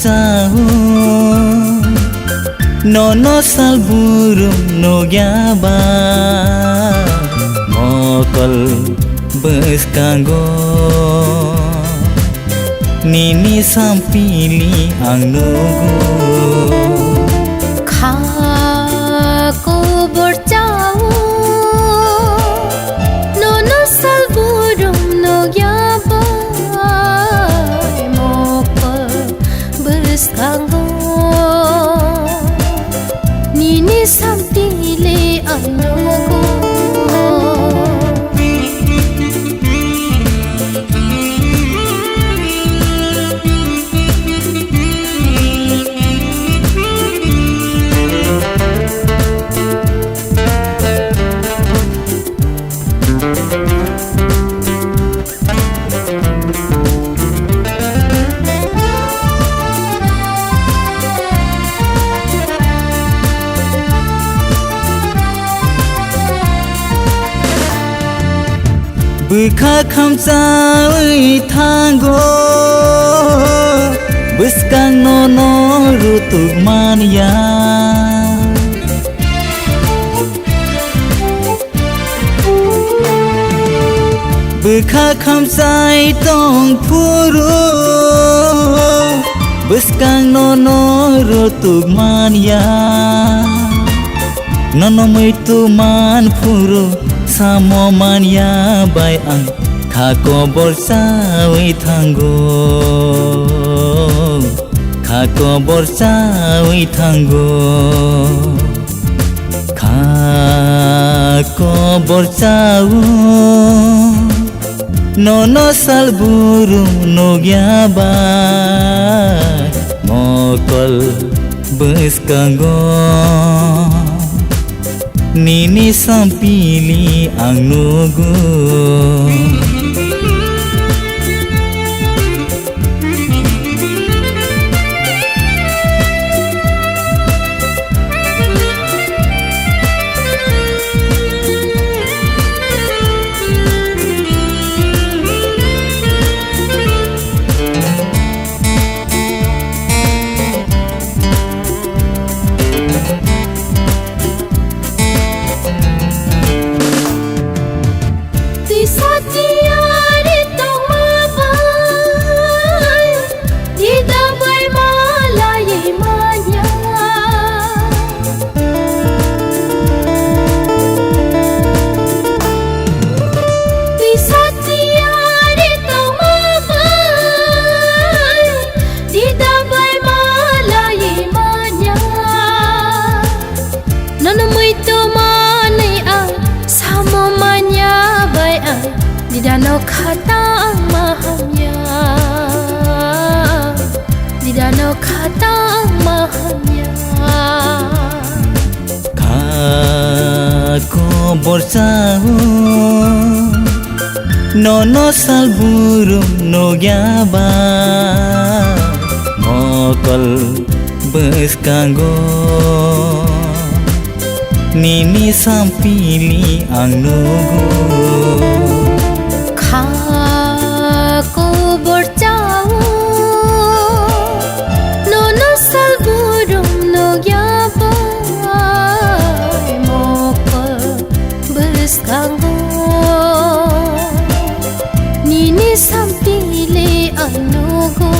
bercahu nono sal burung no gyaba mokol bes kanggo nini sampili ang nugu khako bercahu nono sal burung no gyaba mokol bes kanggo nini sampili ang nugu Bukha khamsai thango buskang nono rutuk mania Bukha khamsai tong puru buskang nono rutuk mania Nono itu man puru samo mania bai ang khako borsawi thango khako borsawi thango khako borsawu nono sal burung no gyaba mokol bes kanggo nini sampili ang nugu di danau kata mahamnya di danau kata mahamnya khako borsahu nono sal burung no gyaba mokol bes kanggo nini sampili ang nugu khako bercahu nono sal burung no gyaba mokol bes kanggo nini sampili ang nugu